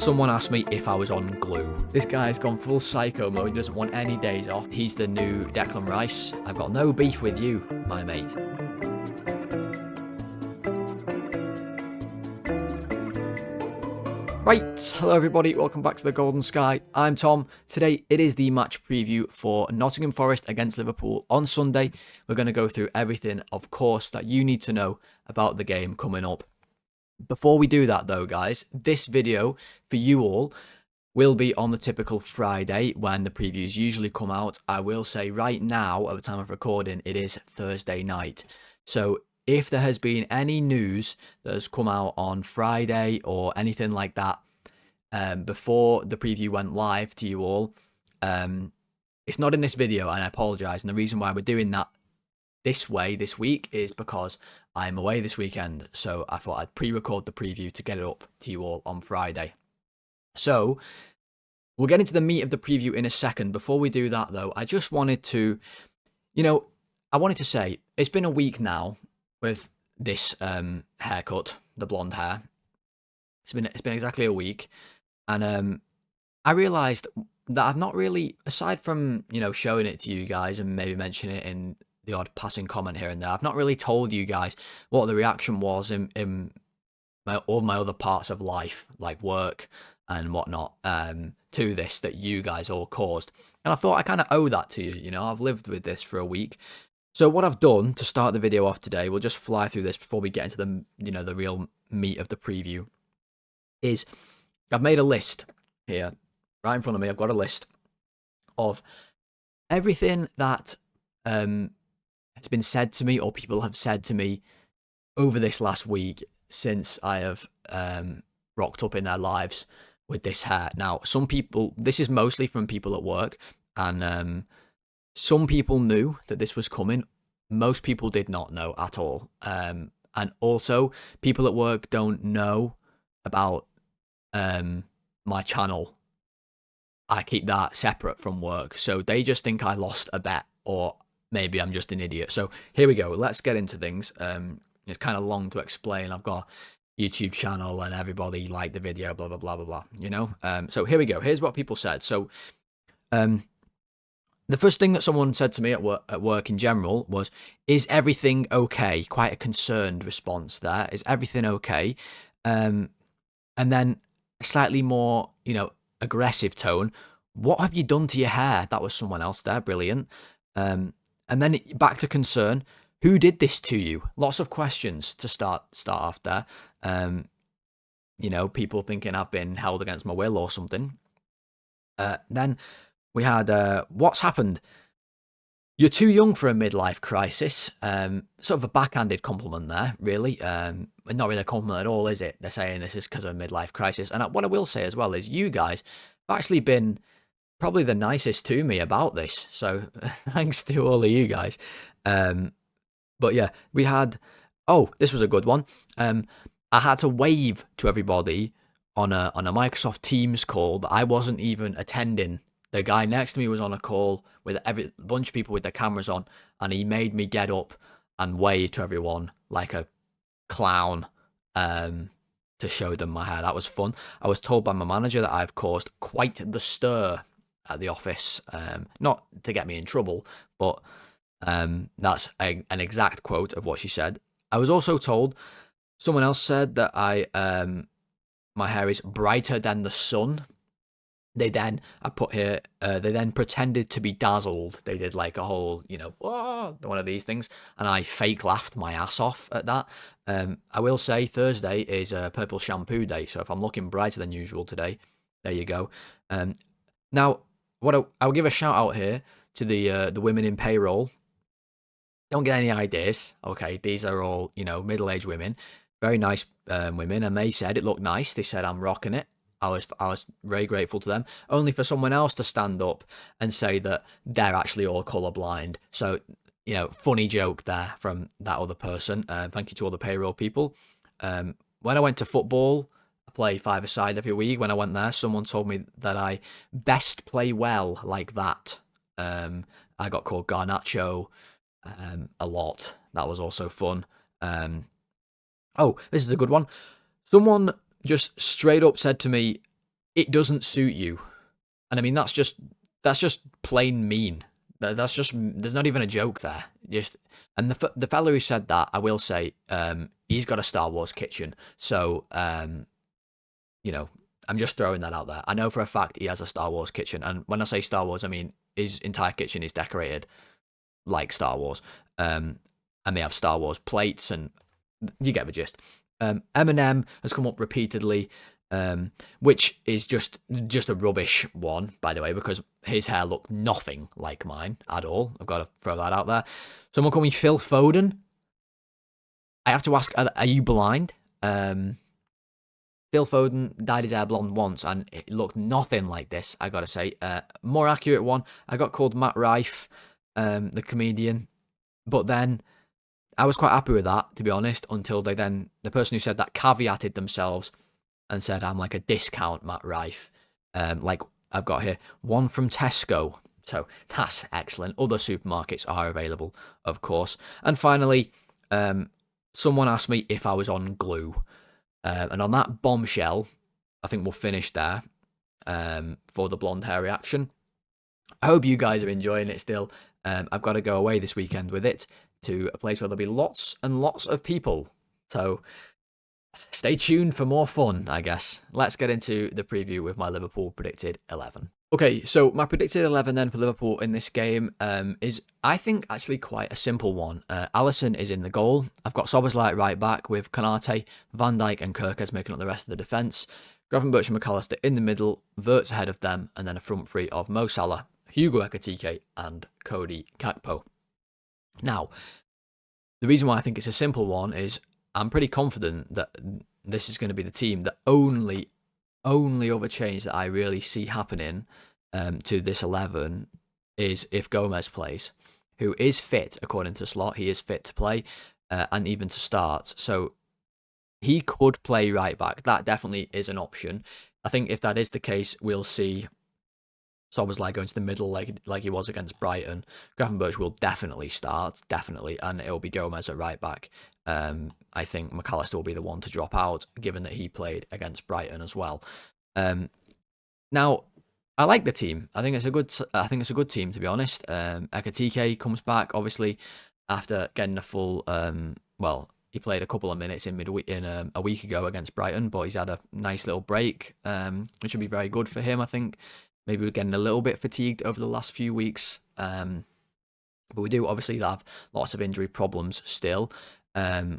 Someone asked me if I was on glue. This guy's gone full psycho mode. He doesn't want any days off. He's the new Declan Rice. I've got no beef with you, my mate. Right, hello everybody, welcome back to the Golden Sky. I'm Tom. Today it is the match preview for Nottingham Forest against Liverpool on Sunday. We're going to go through everything, of course, that you need to know about the game coming up. Before we do that though, guys, this video for you all will be on the typical Friday when the previews usually come out. I will say right now, at the time of recording, it is Thursday night. So if there has been any news that has come out on Friday or anything like that before the preview went live to you all, it's not in this video, and I apologise. And the reason why we're doing that this way this week is because I'm away this weekend, so I thought I'd pre-record the preview to get it up to you all on Friday. So we'll get into the meat of the preview in a second. Before we do that though, I just wanted to, I wanted to say it's been a week now with this haircut, the blonde hair. It's been exactly a week, and I realised that I've not really, aside from showing it to you guys and maybe mentioning it in the odd passing comment here and there, I've not really told you guys what the reaction was in all my other parts of life, like work and whatnot, to this that you guys all caused. And I thought I kind of owe that to you. I've lived with this for a week. So what I've done to start the video off today, we'll just fly through this before we get into the the real meat of the preview, is I've made a list here right in front of me. I've got a list of everything that has been said to me or people have said to me over this last week since I have rocked up in their lives with this hair. Now, some people, this is mostly from people at work, and some people knew that this was coming. Most people did not know at all. And also, people at work don't know about my channel. I keep that separate from work, so they just think I lost a bet, or maybe I'm just an idiot. So here we go. Let's get into things. It's kind of long to explain. I've got a YouTube channel and everybody liked the video, blah, blah, blah, blah, blah, So here we go. Here's what people said. So the first thing that someone said to me at work in general was, is everything okay? Quite a concerned response there. Is everything okay? And then a slightly more, aggressive tone. What have you done to your hair? That was someone else there. Brilliant. And then back to concern. Who did this to you? Lots of questions to start off there. People thinking I've been held against my will or something. Then we had, what's happened? You're too young for a midlife crisis. Sort of a backhanded compliment there, really. Not really a compliment at all, is it? They're saying this is because of a midlife crisis. And what I will say as well is you guys have actually been probably the nicest to me about this. So thanks to all of you guys. But yeah, we had, this was a good one. I had to wave to everybody on a Microsoft Teams call that I wasn't even attending. The guy next to me was on a call with a bunch of people with their cameras on, and he made me get up and wave to everyone like a clown to show them my hair. That was fun. I was told by my manager that I've caused quite the stir at the office. Not to get me in trouble, but that's an exact quote of what she said. I was also told, someone else said that my hair is brighter than the sun. They then pretended to be dazzled. They did like a whole, one of these things, and I fake laughed my ass off at that. I will say Thursday is a purple shampoo day, so if I'm looking brighter than usual today, there you go. Now, I'll give a shout out here to the women in payroll. Don't get any ideas, okay? These are all, middle-aged women, very nice women, and they said it looked nice. They said I'm rocking it. I was very grateful to them, only for someone else to stand up and say that they're actually all colorblind. So, funny joke there from that other person. Thank you to all the payroll people. When I went to football, I play five-a-side every week. When I went there, someone told me that I best play well like that. I got called Garnacho a lot. That was also fun. Oh, this is a good one. Someone just straight up said to me, it doesn't suit you. And I mean, that's just plain mean. That's just, there's not even a joke there. Just, and the fellow who said that, I will say, he's got a Star Wars kitchen. So, you know, I'm just throwing that out there. I know for a fact he has a Star Wars kitchen. And when I say Star Wars, I mean his entire kitchen is decorated like Star Wars. And they have Star Wars plates, and you get the gist. Eminem has come up repeatedly, which is just a rubbish one, by the way, because his hair looked nothing like mine at all. I've got to throw that out there. Someone called me Phil Foden. I have to ask, are you blind? Phil Foden dyed his hair blonde once, and it looked nothing like this, I gotta say. More accurate one, I got called Matt Rife, the comedian, but then I was quite happy with that, to be honest, until the person who said that caveated themselves and said I'm like a discount Matt Rife, like I've got here, one from Tesco. So that's excellent. Other supermarkets are available, of course. And finally, someone asked me if I was on glue. And on that bombshell, I think we'll finish there for the blonde hair reaction. I hope you guys are enjoying it still. I've got to go away this weekend with it to a place where there'll be lots and lots of people. So stay tuned for more fun, I guess. Let's get into the preview with my Liverpool predicted 11. Okay, so my predicted 11 then for Liverpool in this game is, I think, actually quite a simple one. Alisson is in the goal. I've got Szoboszlai at right back with Konate, Van Dijk and Kerkez making up the rest of the defence. Gravenberch and McAllister in the middle, Wirtz ahead of them, and then a front three of Mo Salah, Hugo Ekitike and Cody Gakpo. Now, the reason why I think it's a simple one is I'm pretty confident that this is going to be the team. The only other change that I really see happening to this 11 is if Gomez plays, who is fit according to Slot. He is fit to play and even to start. So he could play right back. That definitely is an option. I think if that is the case, we'll see Szoboszlai going to the middle like he was against Brighton. Gravenberch will definitely start, and it'll be Gomez at right back. I think McAllister will be the one to drop out, given that he played against Brighton as well. Now, I like the team. I think it's a good team, to be honest. Ekitike comes back, obviously, after getting a full. He played a couple of minutes in a week ago against Brighton, but he's had a nice little break, which will be very good for him. I think maybe we're getting a little bit fatigued over the last few weeks, but we do obviously have lots of injury problems still.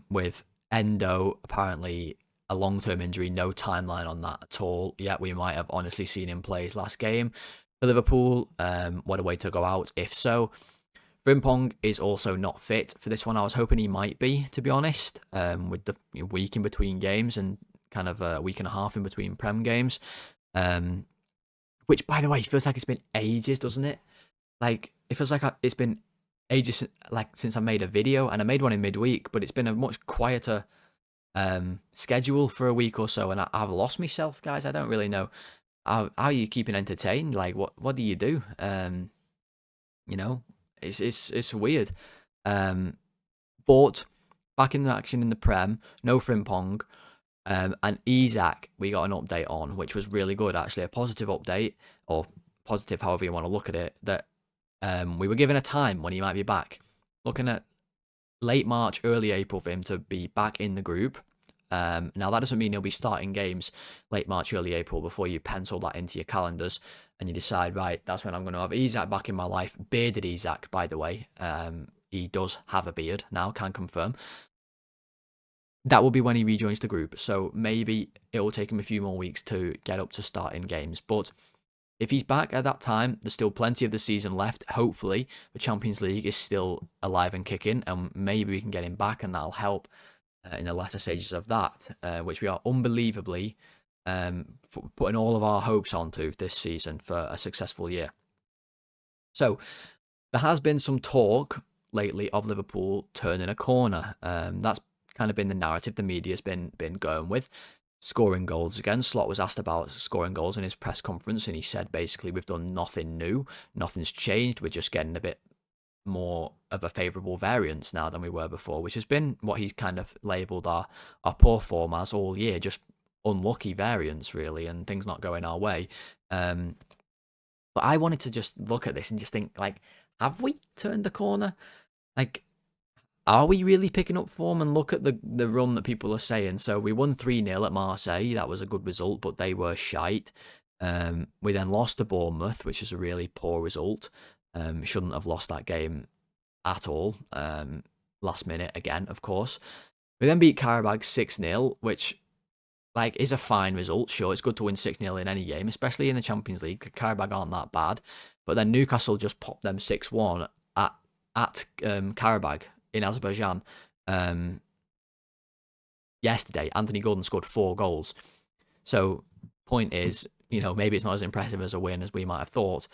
With Endo apparently a long-term injury, no timeline on that at all. Yet we might have honestly seen him play his last game for Liverpool. What a way to go out if so. Frimpong is also not fit for this one. I was hoping he might be, to be honest, with the week in between games and kind of a week and a half in between Prem games. Which, by the way, feels like it's been ages, doesn't it? Like, it feels like it's been ages since I made a video, and I made one in midweek, but it's been a much quieter schedule for a week or so, and I've lost myself, guys. I don't really know how are you keeping entertained. Like, what do you do? It's weird. But back in the action in the Prem, no Frimpong, and Isak we got an update on, which was really good, actually, a positive update, or positive however you want to look at it, that we were given a time when he might be back. Looking at late March, early April for him to be back in the group. Now, that doesn't mean he'll be starting games late March, early April before you pencil that into your calendars and you decide, right, that's when I'm going to have Isak back in my life. Bearded Isak, by the way. He does have a beard now, can confirm. That will be when he rejoins the group. So maybe it will take him a few more weeks to get up to starting games. But if he's back at that time, there's still plenty of the season left. Hopefully, the Champions League is still alive and kicking, and maybe we can get him back, and that'll help in the latter stages of that, which we are unbelievably putting all of our hopes onto this season for a successful year. So, there has been some talk lately of Liverpool turning a corner. That's kind of been the narrative the media's been going with. Scoring goals again. Slot was asked about scoring goals in his press conference, and he said basically we've done nothing new, nothing's changed, we're just getting a bit more of a favourable variance now than we were before, which has been what he's kind of labelled our poor form as all year, just unlucky variance, really, and things not going our way. But I wanted to just look at this and just think, like, have we turned the corner? Like, are we really picking up form? And look at the run that people are saying. So we won 3-0 at Marseille. That was a good result, but they were shite. We then lost to Bournemouth, which is a really poor result. Shouldn't have lost that game at all. Last minute again, of course. We then beat Karabakh 6-0, which like is a fine result. Sure, it's good to win 6-0 in any game, especially in the Champions League. Karabakh aren't that bad. But then Newcastle just popped them 6-1 at Karabakh in Azerbaijan. Yesterday, Anthony Gordon scored 4 goals. So, point is, maybe it's not as impressive as a win as we might have thought.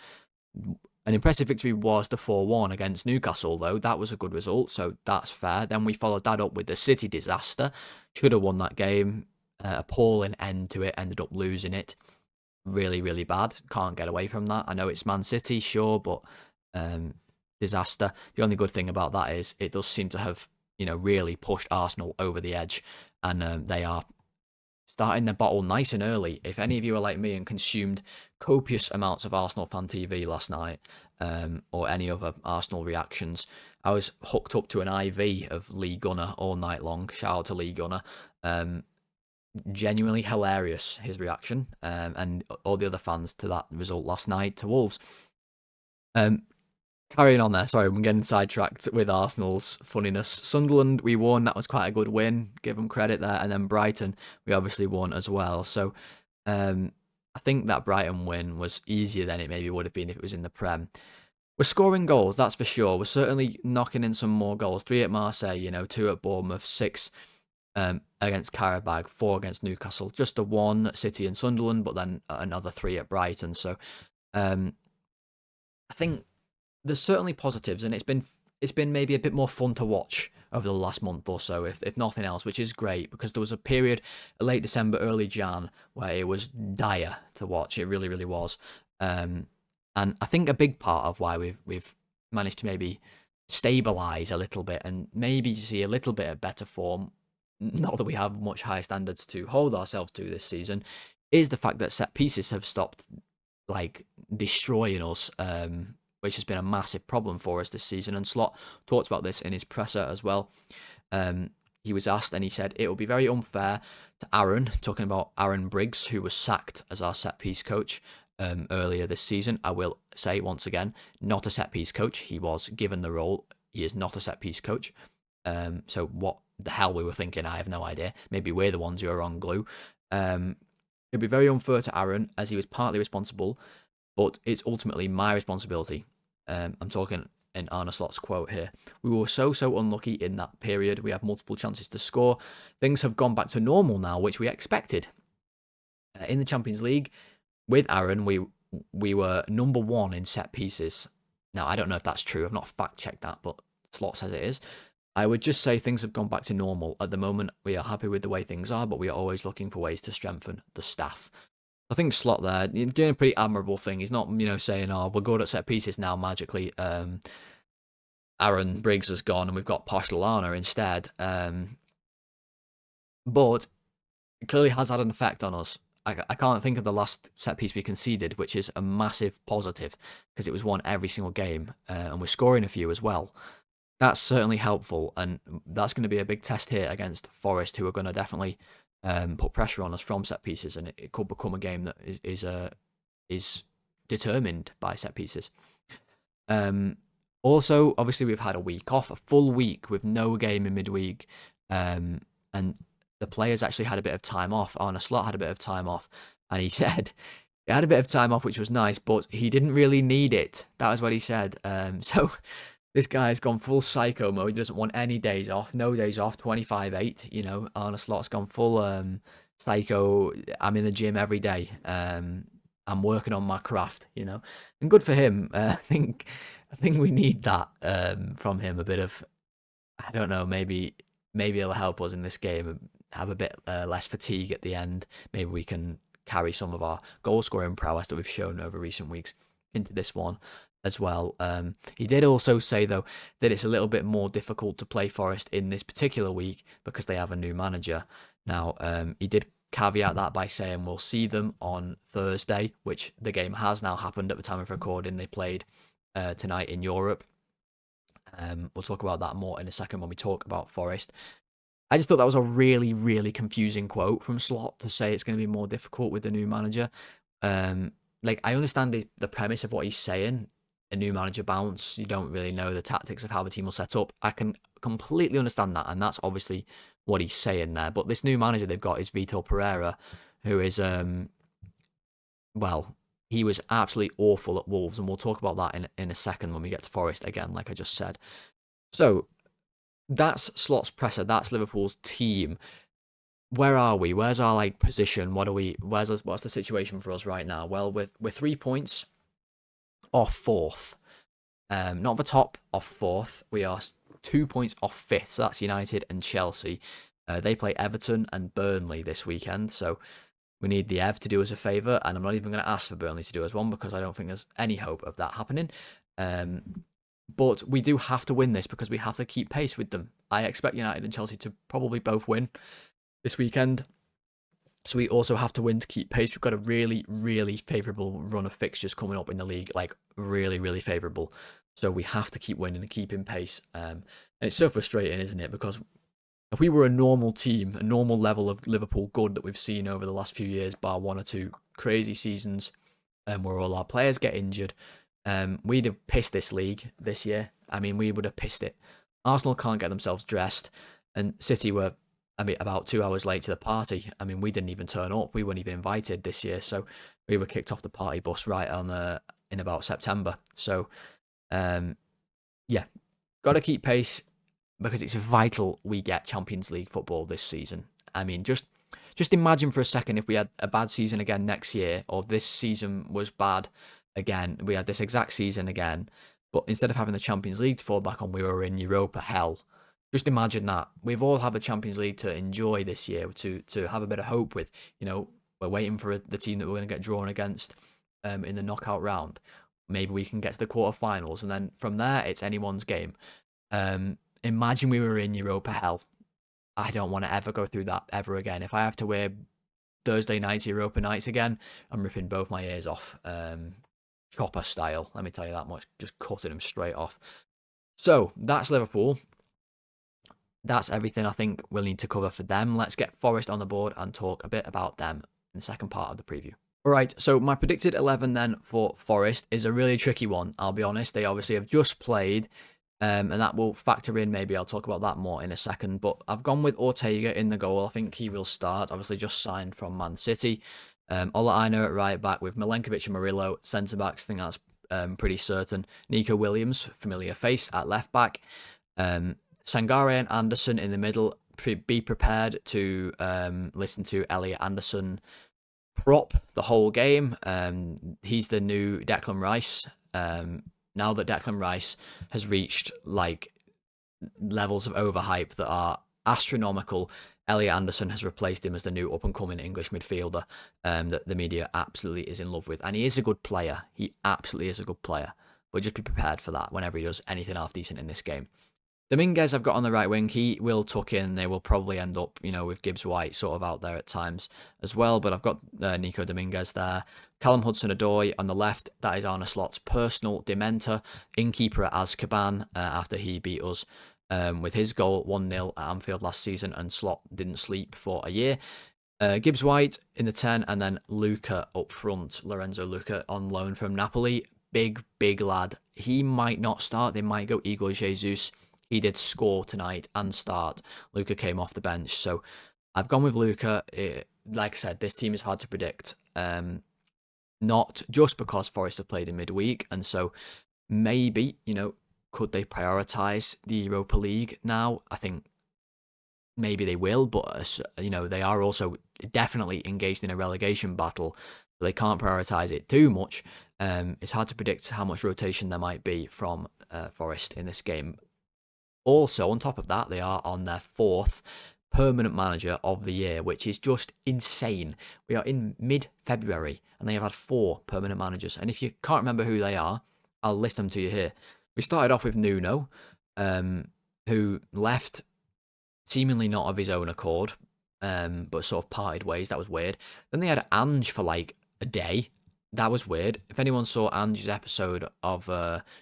An impressive victory was the 4-1 against Newcastle, though. That was a good result, so that's fair. Then we followed that up with the City disaster. Should have won that game. Appalling end to it. Ended up losing it. Really, really bad. Can't get away from that. I know it's Man City, sure, but disaster. The only good thing about that is it does seem to have, really pushed Arsenal over the edge, and they are starting the bottle nice and early. If any of you are like me and consumed copious amounts of Arsenal fan TV last night, or any other Arsenal reactions, I was hooked up to an IV of Lee Gunner all night long. Shout out to Lee Gunner. Genuinely hilarious, his reaction, and all the other fans to that result last night to Wolves. Carrying on there, sorry, I'm getting sidetracked with Arsenal's funniness. Sunderland, we won, that was quite a good win, give them credit there, and then Brighton, we obviously won as well. So I think that Brighton win was easier than it maybe would have been if it was in the Prem. We're scoring goals, that's for sure. We're certainly knocking in some more goals. 3 at Marseille, 2 at Bournemouth, 6 against Karabakh, 4 against Newcastle, just the 1 at City and Sunderland, but then another 3 at Brighton. So I think there's certainly positives, and it's been maybe a bit more fun to watch over the last month or so, if nothing else, which is great, because there was a period, late December, early Jan, where it was dire to watch. It really, really was. And I think a big part of why we've managed to maybe stabilise a little bit and maybe see a little bit of better form, not that we have much higher standards to hold ourselves to this season, is the fact that set pieces have stopped like destroying us, which has been a massive problem for us this season. And Slot talked about this in his presser as well. He was asked and he said, it will be very unfair to Aaron, talking about Aaron Briggs, who was sacked as our set piece coach earlier this season. I will say once again, not a set piece coach. He was given the role. He is not a set piece coach. So what the hell we were thinking, I have no idea. Maybe we're the ones who are on glue. It'd be very unfair to Aaron, as he was partly responsible, but it's ultimately my responsibility. I'm talking in Arne Slot's quote here. We were so unlucky in that period. We had multiple chances to score. Things have gone back to normal now, which we expected. In the Champions League, with Aaron, we were number 1 in set pieces. Now, I don't know if that's true. I've not fact-checked that, but Slot says it is. I would just say things have gone back to normal. At the moment, we are happy with the way things are, but we are always looking for ways to strengthen the staff. I think Slot there, doing a pretty admirable thing. He's not, saying, oh, we're good at set pieces now magically. Aaron Briggs has gone and we've got Posh Lallana instead. But it clearly has had an effect on us. I can't think of the last set piece we conceded, which is a massive positive because it was won every single game, and we're scoring a few as well. That's certainly helpful, and that's going to be a big test here against Forest, who are going to definitely put pressure on us from set pieces, and it could become a game that is determined by set pieces. Also, obviously, we've had a week off, a full week with no game in midweek, and the players actually had a bit of time off. Arne Slot had a bit of time off, and he said he had a bit of time off, which was nice, but he didn't really need it. That was what he said. So this guy's gone full psycho mode. He doesn't want any days off. No days off. 25/8. Arne Slot's gone full psycho. I'm in the gym every day. I'm working on my craft. And good for him. I think we need that from him. A bit of, I don't know. Maybe it'll help us in this game. Have a bit less fatigue at the end. Maybe we can carry some of our goal scoring prowess that we've shown over recent weeks into this one as well. He did also say, though, that it's a little bit more difficult to play Forest in this particular week because they have a new manager. Now, he did caveat that by saying we'll see them on Thursday, which the game has now happened at the time of recording. They played tonight in Europe. We'll talk about that more in a second when we talk about Forest. I just thought that was a really, really confusing quote from Slot to say it's going to be more difficult with the new manager. Like, I understand the premise of what he's saying. A new manager bounce, you don't really know the tactics of how the team will set up. I can completely understand that, and that's obviously what he's saying there. But this new manager they've got is Vitor Pereira, who is, well, he was absolutely awful at Wolves, and we'll talk about that in a second when we get to Forest again, like I just said. So, that's Slot's presser, that's Liverpool's team. Where are we? Where's our like position? What's the situation for us right now? Well, we're 3 points off fourth. Not the top, off fourth. We are 2 points off fifth. So that's United and Chelsea. They play Everton and Burnley this weekend. So we need the Ev to do us a favour. And I'm not even going to ask for Burnley to do us one because I don't think there's any hope of that happening. But we do have to win this because we have to keep pace with them. I expect United and Chelsea to probably both win this weekend. So we also have to win to keep pace. We've got a really, really favourable run of fixtures coming up in the league, like really, really favourable. So we have to keep winning and keep in pace. And it's so frustrating, isn't it? Because if we were a normal team, a normal level of Liverpool good that we've seen over the last few years, bar one or two crazy seasons, where all our players get injured, we'd have pissed this league this year. I mean, we would have pissed it. Arsenal can't get themselves dressed, and City were, about 2 hours late to the party. I mean, we didn't even turn up. We weren't even invited this year, so we were kicked off the party bus right on in about September. So, yeah, got to keep pace because it's vital we get Champions League football this season. I mean, just imagine for a second if we had a bad season again next year, or this season was bad again. We had this exact season again, but instead of having the Champions League to fall back on, we were in Europa hell. Just imagine that. We've all have a Champions League to enjoy this year, to have a bit of hope with. You know, we're waiting for the team that we're going to get drawn against in the knockout round. Maybe we can get to the quarterfinals, and then from there, it's anyone's game. Imagine we were in Europa hell. I don't want to ever go through that ever again. If I have to wear Thursday nights, Europa nights again, I'm ripping both my ears off. Chopper style, let me tell you that much. Just cutting them straight off. So, that's Liverpool. That's everything I think we'll need to cover for them. Let's get Forest on the board and talk a bit about them in the second part of the preview. All right, so my predicted 11 then for Forest is a really tricky one, I'll be honest. They obviously have just played, and that will factor in. Maybe I'll talk about that more in a second. But I've gone with Ortega in the goal. I think he will start. Obviously, just signed from Man City. Ola Aina at right back with Milenkovic and Murillo centre backs. I think that's pretty certain. Nico Williams, familiar face, at left back. Sangare and Anderson in the middle. Be prepared to listen to Elliot Anderson prop the whole game. He's the new Declan Rice. Now that Declan Rice has reached like levels of overhype that are astronomical, Elliot Anderson has replaced him as the new up-and-coming English midfielder that the media absolutely is in love with. And he is a good player. He absolutely is a good player. But just be prepared for that whenever he does anything half-decent in this game. Dominguez I've got on the right wing. He will tuck in. They will probably end up, with Gibbs White sort of out there at times as well. But I've got Nico Dominguez there. Callum Hudson-Odoi on the left. That is Arne Slot's personal dementor. Innkeeper at Azkaban after he beat us with his goal 1-0 at Anfield last season. And Slot didn't sleep for a year. Gibbs White in the 10. And then Luca up front. Lorenzo Luca on loan from Napoli. Big lad. He might not start. They might go Igor Jesus. He did score tonight and start. Luca came off the bench. So I've gone with Luca. Like I said, this team is hard to predict. Not just because Forest have played in midweek. And so maybe, could they prioritise the Europa League now? I think maybe they will. But, they are also definitely engaged in a relegation battle. So they can't prioritise it too much. It's hard to predict how much rotation there might be from Forest in this game. Also, on top of that, they are on their fourth permanent manager of the year, which is just insane. We are in mid-February, and they have had 4 permanent managers. And if you can't remember who they are, I'll list them to you here. We started off with Nuno, who left seemingly not of his own accord. but sort of parted ways. That was weird. Then they had Ange for like a day. That was weird. If anyone saw Ange's episode of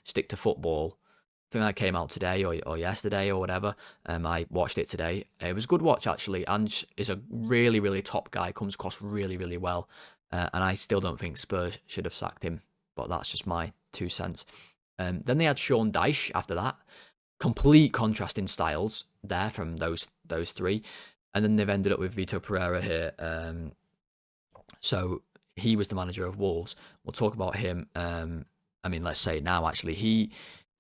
Stick to Football, I think that came out today or yesterday or whatever. I watched it today. It was a good watch, actually. Ange is a really, really top guy, comes across really, really well. And I still don't think Spurs should have sacked him, but that's just my 2 cents. Then they had Sean Dyche after that. Complete contrasting styles there from those three. And then they've ended up with Vitor Pereira here. So he was the manager of Wolves. We'll talk about him. I mean, let's say it now, actually.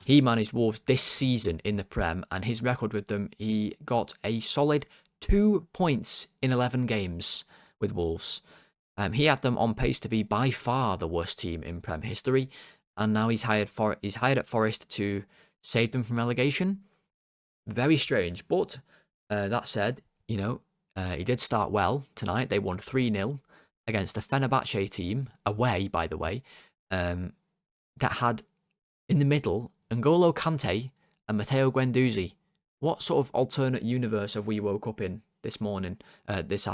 He managed Wolves this season in the Prem, and his record with them, he got a solid 2 points in 11 games with Wolves. He had them on pace to be by far the worst team in Prem history, and now he's hired at Forest to save them from relegation. Very strange, but that said, he did start well tonight. They won 3-0 against a Fenerbahce team, away, by the way, that had in the middle N'Golo Kante and Matteo Guendouzi. What sort of alternate universe have we woke up in this morning? This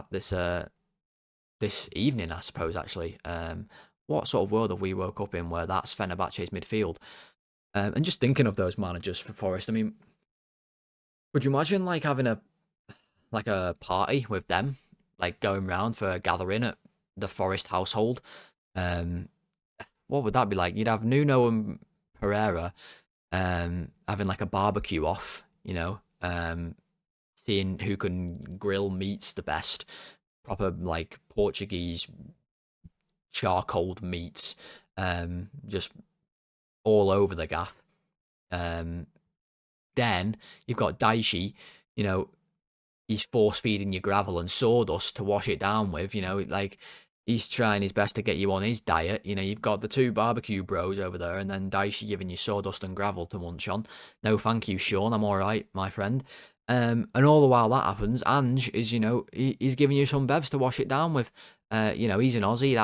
evening, I suppose, actually. What sort of world have we woke up in where that's Fenerbahce's midfield? And just thinking of those managers for Forest, I mean, would you imagine like having a party with them, like going round for a gathering at the Forest household? What would that be like? You'd have Nuno and Pereira having like a barbecue off, seeing who can grill meats the best, proper like Portuguese charcoaled meats, just all over the gaff. Then you've got Daishi, he's force feeding you gravel and sawdust to wash it down with, like he's trying his best to get you on his diet. You've got the two barbecue bros over there, and then Daishi giving you sawdust and gravel to munch on. No, thank you, Sean. I'm all right, my friend. And all the while that happens, Ange is, he's giving you some bevs to wash it down with. He's an Aussie.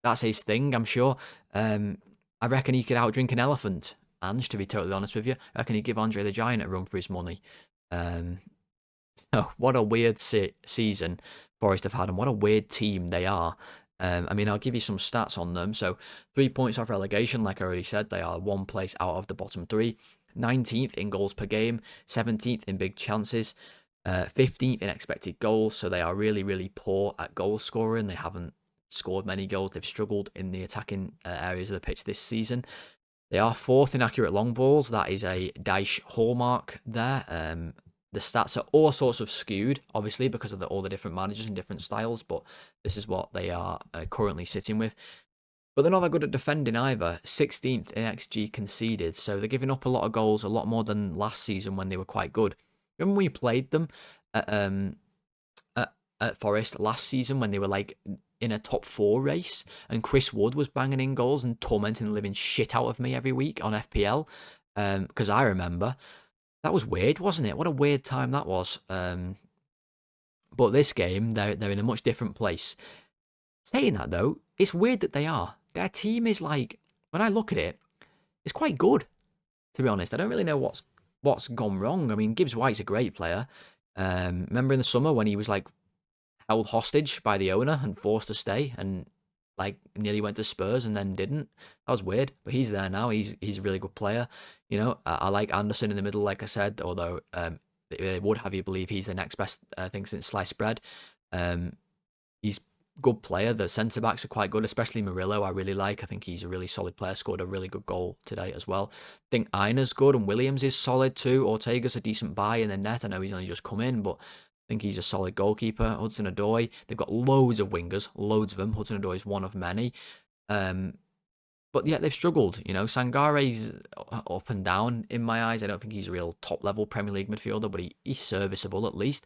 That's his thing, I'm sure. I reckon he could outdrink an elephant, Ange, to be totally honest with you. I reckon he'd give Andre the Giant a run for his money. Oh, what a weird season Forest have had, and what a weird team they are. I mean, I'll give you some stats on them. So 3 points off relegation, like I already said. They are 1 place out of the bottom three. 19th in goals per game, 17th in big chances, 15th in expected goals. So they are really, really poor at goal scoring. They haven't scored many goals. They've struggled in the attacking areas of the pitch this season. They are 4th in accurate long balls. That is a Dyche hallmark there. The stats are all sorts of skewed, obviously, because of all the different managers and different styles, but this is what they are currently sitting with. But they're not that good at defending either. 16th in XG conceded, so they're giving up a lot of goals, a lot more than last season when they were quite good. Remember when we played them at Forest last season when they were like in a top 4 race, and Chris Wood was banging in goals and tormenting the living shit out of me every week on FPL? Because I remember. That was weird, wasn't it? What a weird time that was. But this game, they're in a much different place. Saying that, though, it's weird that they are. Their team is like, when I look at it, it's quite good, to be honest. I don't really know what's gone wrong. I mean, Gibbs White's a great player. Remember in the summer when he was like held hostage by the owner and forced to stay and like nearly went to Spurs and then didn't? That was weird, but he's there now. He's a really good player. I like Anderson in the middle, like I said, although they would have you believe he's the next best thing since sliced bread. He's a good player. The centre-backs are quite good, especially Murillo, I really like. I think he's a really solid player, scored a really good goal today as well. I think Einer's good and Williams is solid too. Ortega's a decent buy in the net. I know he's only just come in, but I think he's a solid goalkeeper. Hudson-Odoi, they've got loads of wingers, loads of them. Hudson-Odoi is one of many. But yeah, they've struggled. Sangare's up and down in my eyes. I don't think he's a real top-level Premier League midfielder, but he's serviceable at least.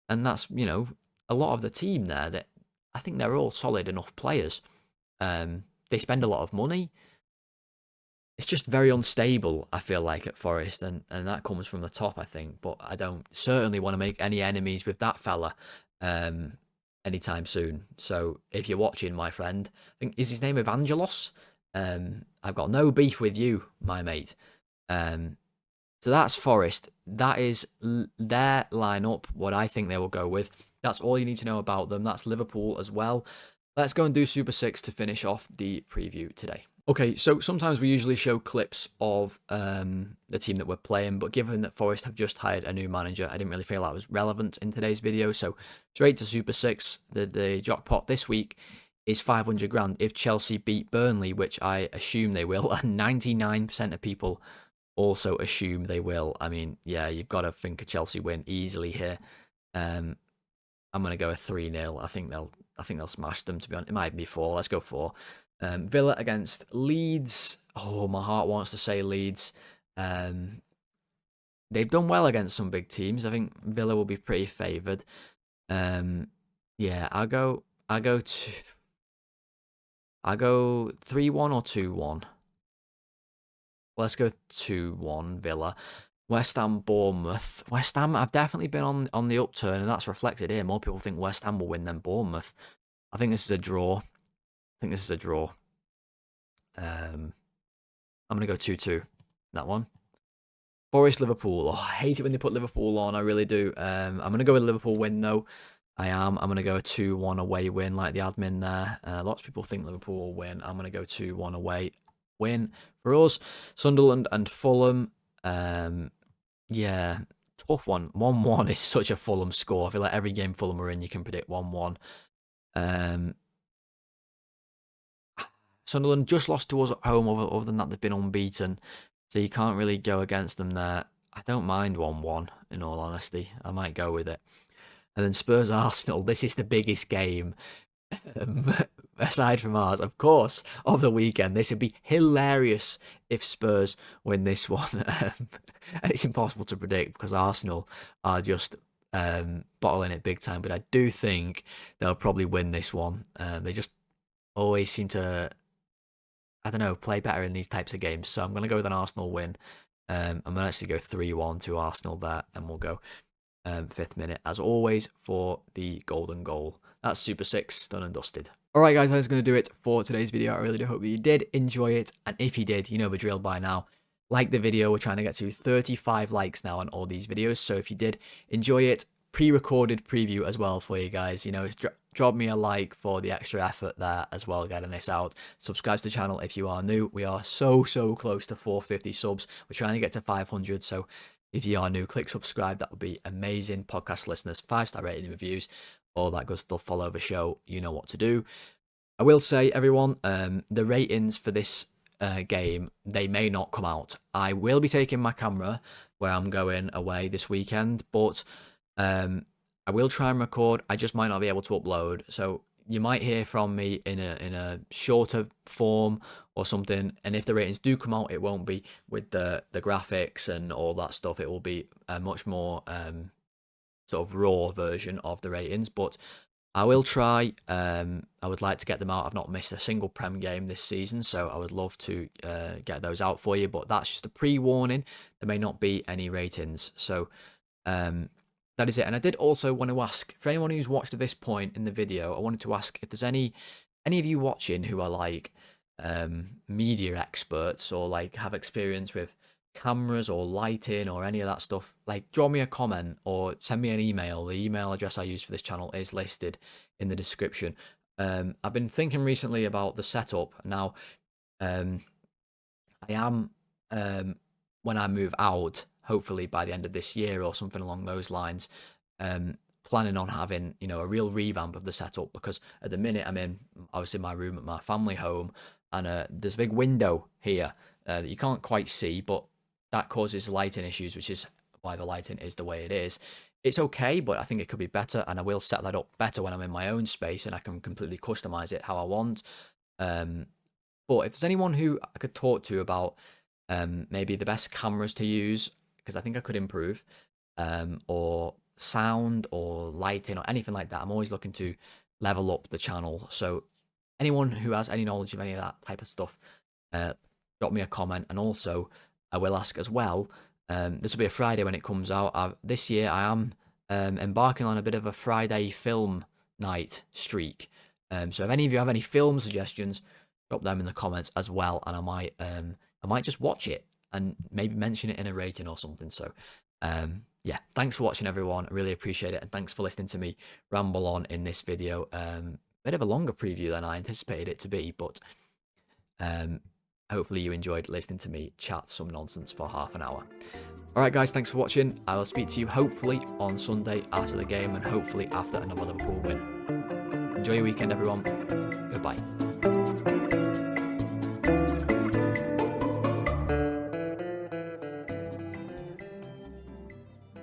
And that's, a lot of the team there that I think they're all solid enough players. They spend a lot of money. It's just very unstable, I feel like, at Forest, and that comes from the top, I think. But I don't certainly want to make any enemies with that fella anytime soon. So if you're watching, my friend, I think, is his name Evangelos? I've got no beef with you, my mate. So that's Forest. That is their lineup, what I think they will go with. That's all you need to know about them. That's Liverpool as well. Let's go and do Super 6 to finish off the preview today. Okay, so sometimes we usually show clips of the team that we're playing, but given that Forest have just hired a new manager, I didn't really feel that was relevant in today's video. So straight to Super 6, the jackpot this week is 500 grand if Chelsea beat Burnley, which I assume they will, and 99% of people also assume they will. I mean, yeah, you've got to think a Chelsea win easily here. I'm gonna go a 3-0. I think they'll smash them, to be honest. It might be 4. Let's go 4. Villa against Leeds. Oh, my heart wants to say Leeds. They've done well against some big teams. I think Villa will be pretty favoured. Yeah, I'll go 3-1 or 2-1. Let's go 2-1 Villa. West Ham, Bournemouth. West Ham, I've definitely been on the upturn, and that's reflected here. More people think West Ham will win than Bournemouth. I think this is a draw. I'm going to go 2-2. That one. Forest, Liverpool. Oh, I hate it when they put Liverpool on. I really do. I'm going to go with Liverpool win, though. I'm going to go a 2-1 away win, like the admin there. Lots of people think Liverpool will win. I'm going to go 2-1 away win for us. Sunderland and Fulham. Yeah, tough one. 1-1 is such a Fulham score. I feel like every game Fulham are in, you can predict 1-1. Sunderland just lost to us at home. Other than that, they've been unbeaten. So you can't really go against them there. I don't mind 1-1, in all honesty. I might go with it. And then Spurs Arsenal. This is the biggest game. Aside from ours, of course, of the weekend. This would be hilarious if Spurs win this one. And it's impossible to predict because Arsenal are just bottling it big time. But I do think they'll probably win this one. They just always seem to, I don't know, play better in these types of games. So I'm going to go with an Arsenal win. I'm going to actually go 3-1 to Arsenal there. And we'll go 5th minute, as always, for the golden goal. That's Super 6, done and dusted. Alright guys, that's going to do it for today's video. I really do hope that you did enjoy it. And if you did, you know the drill by now. Like the video. We're trying to get to 35 likes now on all these videos. So if you did enjoy it, pre-recorded preview as well for you guys. You know, drop me a like for the extra effort there as well, getting this out. Subscribe to the channel if you are new. We are so close to 450 subs. We're trying to get to 500. So if you are new, click subscribe. That would be amazing. Podcast listeners, 5-star rating, reviews, all that good stuff. Follow the show. You know what to do. I will say, everyone, the ratings for this game, they may not come out. I will be taking my camera where I'm going away this weekend, but I will try and record. I just might not be able to upload. So you might hear from me in a shorter form or something. And if the ratings do come out, it won't be with the graphics and all that stuff. It will be a much more sort of raw version of the ratings. But I will try. I would like to get them out. I've not missed a single Prem game this season, so I would love to get those out for you. But that's just a pre-warning. There may not be any ratings. So that is it. And I did also want to ask, for anyone who's watched at this point in the video, I wanted to ask if there's any of you watching who are like media experts or like have experience with cameras or lighting or any of that stuff. Like, draw me a comment or send me an email. The email address I use for this channel is listed in the description. I've been thinking recently about the setup. Now, I am, when I move out, hopefully by the end of this year or something along those lines, planning on having, you know, a real revamp of the setup, because at the minute I'm in obviously my room at my family home, and there's a big window here that you can't quite see, but that causes lighting issues, which is why the lighting is the way it is. It's okay, but I think it could be better, and I will set that up better when I'm in my own space and I can completely customize it how I want. But if there's anyone who I could talk to about maybe the best cameras to use, because I think I could improve, or sound or lighting or anything like that, I'm always looking to level up the channel. So anyone who has any knowledge of any of that type of stuff, drop me a comment. And also I will ask as well, this will be a Friday when it comes out. This year I am embarking on a bit of a Friday film night streak. So if any of you have any film suggestions, drop them in the comments as well, and I might just watch it and maybe mention it in a rating or something. So yeah, thanks for watching, everyone. I really appreciate it. And thanks for listening to me ramble on in this video. Bit of a longer preview than I anticipated it to be, but hopefully you enjoyed listening to me chat some nonsense for half an hour. All right, guys, thanks for watching. I will speak to you hopefully on Sunday after the game and hopefully after another Liverpool win. Enjoy your weekend, everyone. Goodbye.